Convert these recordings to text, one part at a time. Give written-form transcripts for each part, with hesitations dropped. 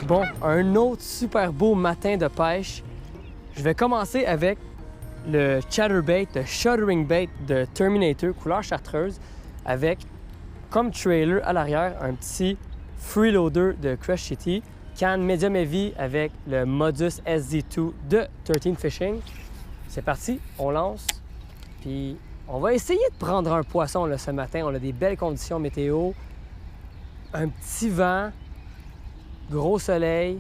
Bon, un autre super beau matin de pêche. Je vais commencer avec le chatterbait, le shuttering bait de Terminator, couleur chartreuse, avec comme trailer à l'arrière un petit freeloader de Crush City, canne medium heavy avec le Modus SZ2 de 13 Fishing. C'est parti, on lance, puis on va essayer de prendre un poisson là, ce matin. On a des belles conditions météo, un petit vent, gros soleil.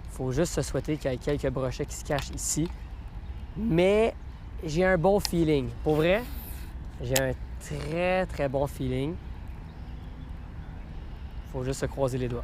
Il faut juste se souhaiter qu'il y ait quelques brochets qui se cachent ici. Mais j'ai un bon feeling. Pour vrai, j'ai un très bon feeling. Il faut juste se croiser les doigts.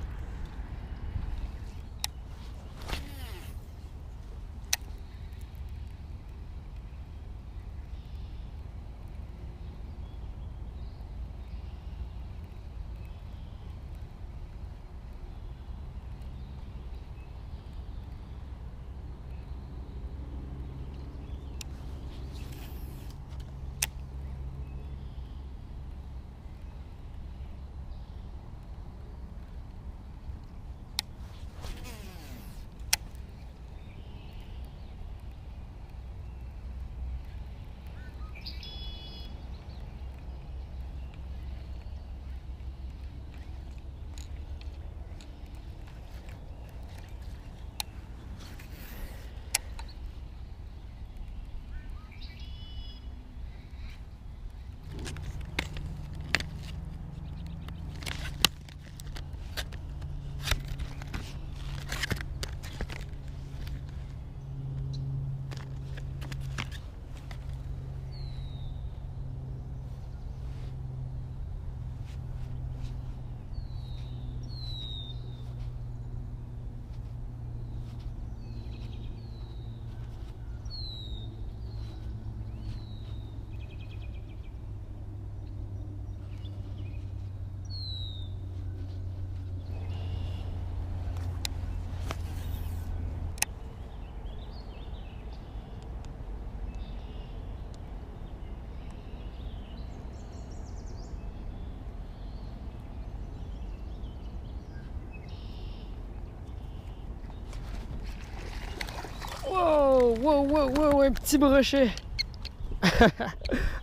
Wow, un petit brochet.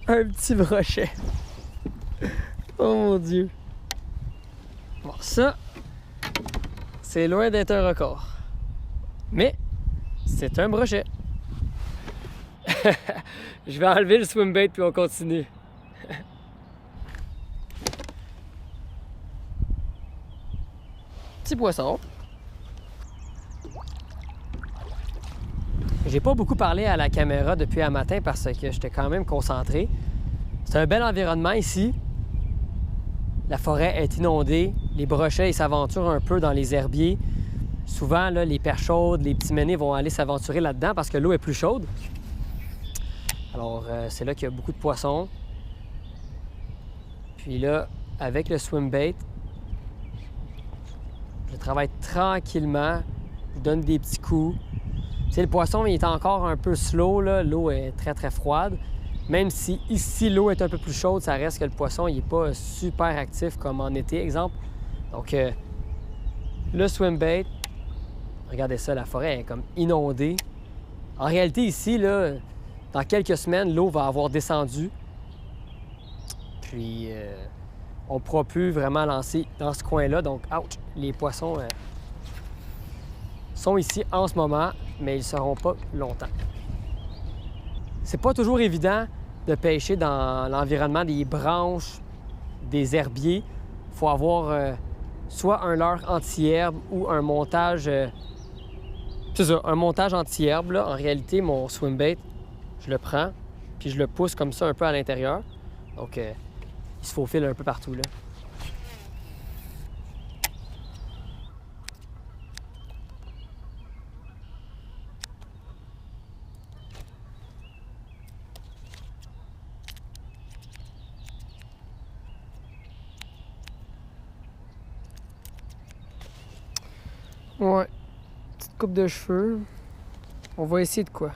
Un petit brochet. Oh mon Dieu. Bon, ça, c'est loin d'être un record. Mais, c'est un brochet. Je vais enlever le swim bait puis on continue. Petit poisson. J'ai pas beaucoup parlé à la caméra depuis un matin parce que j'étais quand même concentré. C'est un bel environnement ici. La forêt est inondée. Les brochets, ils s'aventurent un peu dans les herbiers. Souvent, là, les perches chaudes, les petits menés vont aller s'aventurer là-dedans parce que l'eau est plus chaude. Alors, c'est là qu'il y a beaucoup de poissons. Puis là, avec le swim bait, je travaille tranquillement. Je donne des petits coups. Tu sais, le poisson, il est encore un peu slow, là. L'eau est très froide. Même si ici, l'eau est un peu plus chaude, ça reste que le poisson, il n'est pas super actif comme en été, exemple. Donc, le swim bait, regardez ça, la forêt est comme inondée. En réalité, ici, là, dans quelques semaines, l'eau va avoir descendu. Puis, on ne pourra plus vraiment lancer dans ce coin-là. Donc, ouch, les poissons sont ici en ce moment, mais ils ne seront pas longtemps. C'est pas toujours évident de pêcher dans l'environnement des branches, des herbiers. Il faut avoir soit un leurre anti-herbe ou un montage... c'est ça, un montage anti-herbe. Là. En réalité, mon swim bait, je le prends, puis je le pousse comme ça un peu à l'intérieur. Donc, il se faufile un peu partout, là. Ouais, petite coupe de cheveux. On va essayer de quoi?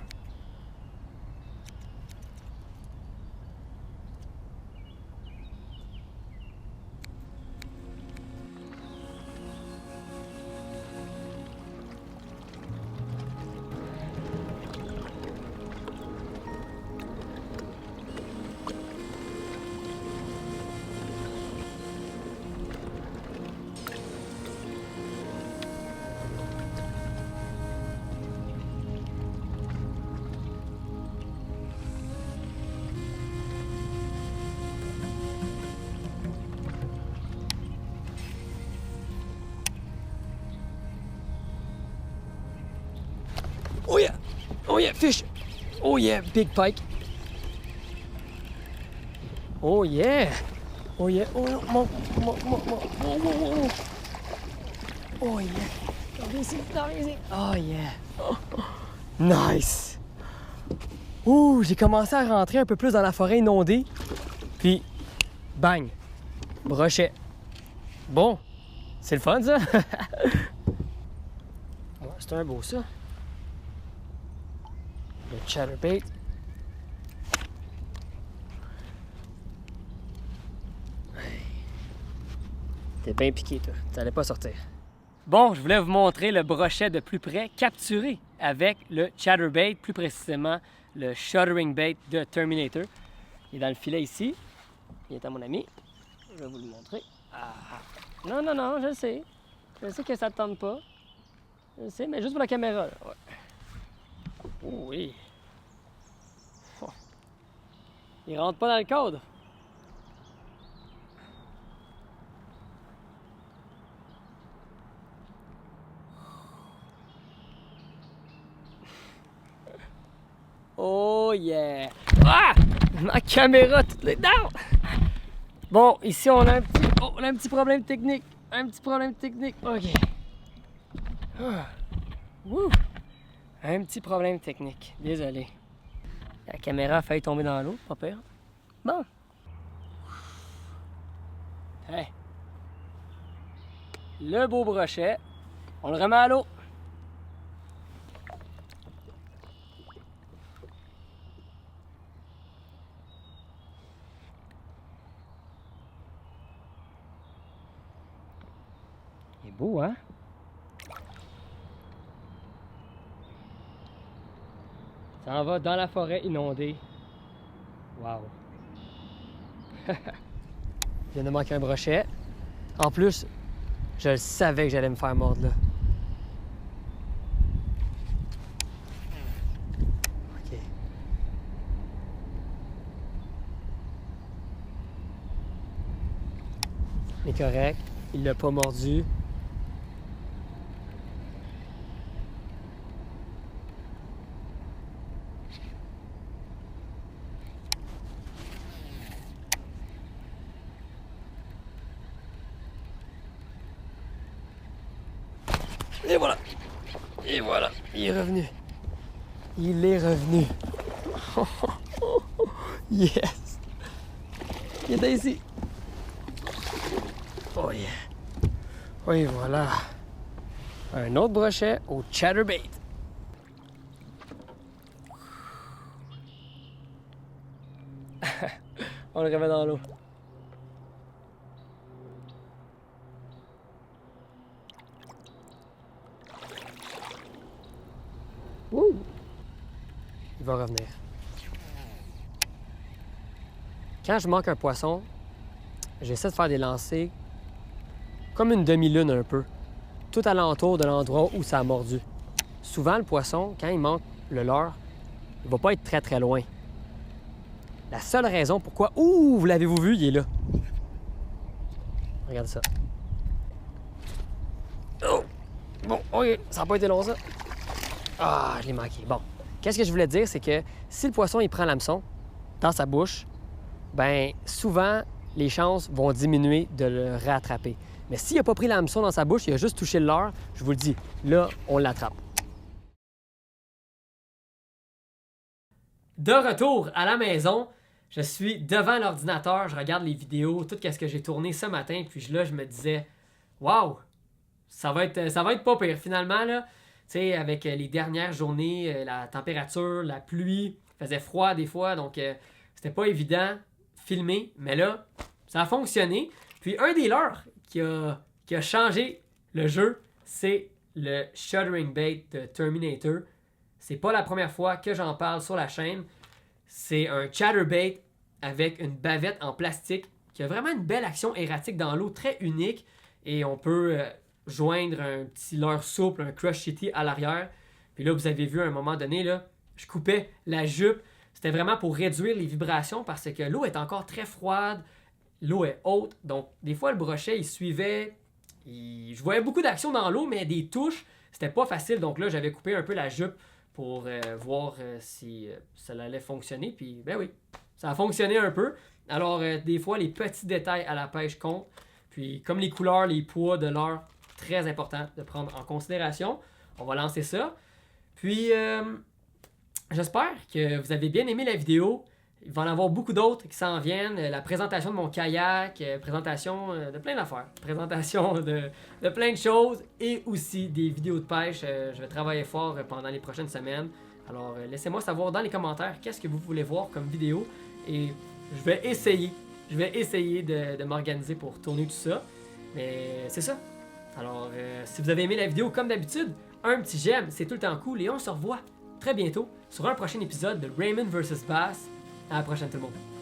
Oh yeah! Oh yeah, fish! Oh yeah, big pike! Oh yeah! Oh yeah! Oh non, mon! Oh yeah! Viens ici, viens ici! Oh yeah! Nice! Ouh, j'ai commencé à rentrer un peu plus dans la forêt inondée. Puis, bang! Brochet. Bon, c'est le fun ça! Ouais, c'est un beau ça. Le chatterbait. T'es bien piqué, toi. T'allais pas sortir. Bon, je voulais vous montrer le brochet de plus près, capturé avec le chatterbait, plus précisément le shuttering bait de Terminator. Il est dans le filet ici. Il est à mon ami. Je vais vous le montrer. Ah. Non, non, non, je sais. Je sais que ça ne tente pas. Je sais, mais juste pour la caméra. Là. Ouais. Oh oui. Oh. Il rentre pas dans le cadre. Oh yeah! Ah! Ma caméra, toutes les dents! Bon, ici on a un petit problème technique. Un petit problème technique. OK. Ah. Wouh! Un petit problème technique. Désolé. La caméra a failli tomber dans l'eau, pas pire. Bon. Hey. Le beau brochet. On le remet à l'eau. Il est beau, hein? Ça en va dans la forêt inondée. Wow! Je viens de manquer un brochet. En plus, je savais que j'allais me faire mordre là. OK. Il est correct. Il l'a pas mordu. Et voilà. Et voilà. Il est revenu. Il est revenu. Yes. Il était ici. Oh yeah. Oui, voilà. Un autre brochet au chatterbait. On le remet dans l'eau. Wouh! Il va revenir. Quand je manque un poisson, j'essaie de faire des lancers comme une demi-lune un peu, tout alentour de l'endroit où ça a mordu. Souvent, le poisson, quand il manque le leurre, il va pas être très très loin. La seule raison pourquoi... Ouh! Vous l'avez-vous vu? Il est là. Regardez ça. Oh! Bon, OK. Ça n'a pas été long, ça. Ah, je l'ai manqué. Bon. Qu'est-ce que je voulais dire, c'est que si le poisson, il prend l'hameçon dans sa bouche, ben souvent, les chances vont diminuer de le rattraper. Mais s'il n'a pas pris l'hameçon dans sa bouche, il a juste touché le leurre, je vous le dis, là, on l'attrape. De retour à la maison, je suis devant l'ordinateur, je regarde les vidéos, tout ce que j'ai tourné ce matin, puis là, je me disais, waouh, ça va être pas pire. Finalement, là, tu sais, avec les dernières journées, la température, la pluie, il faisait froid des fois, donc c'était pas évident filmer, mais là, ça a fonctionné. Puis un des leurs qui a changé le jeu, c'est le shuttering bait de Terminator. C'est pas la première fois que j'en parle sur la chaîne. C'est un chatterbait avec une bavette en plastique qui a vraiment une belle action erratique dans l'eau, très unique. Et on peut joindre un petit leurre souple, un crush shitty à l'arrière. Puis là, vous avez vu à un moment donné, là, je coupais la jupe. C'était vraiment pour réduire les vibrations parce que l'eau est encore très froide. L'eau est haute. Donc, des fois, le brochet, il suivait. Je voyais beaucoup d'action dans l'eau, mais des touches, c'était pas facile. Donc là, j'avais coupé un peu la jupe pour voir si ça allait fonctionner. Puis, ben oui, ça a fonctionné un peu. Alors, des fois, les petits détails à la pêche comptent. Puis, comme les couleurs, les poids de leurre, très important de prendre en considération. On va lancer ça. Puis, j'espère que vous avez bien aimé la vidéo. Il va y en avoir beaucoup d'autres qui s'en viennent. La présentation de mon kayak, présentation de plein d'affaires, présentation de plein de choses et aussi des vidéos de pêche. Je vais travailler fort pendant les prochaines semaines. Alors, laissez-moi savoir dans les commentaires qu'est-ce que vous voulez voir comme vidéo et je vais essayer de m'organiser pour tourner tout ça. Mais c'est ça. Alors, si vous avez aimé la vidéo, comme d'habitude, un petit j'aime, c'est tout le temps cool et on se revoit très bientôt sur un prochain épisode de Raymond vs Bass. À la prochaine tout le monde.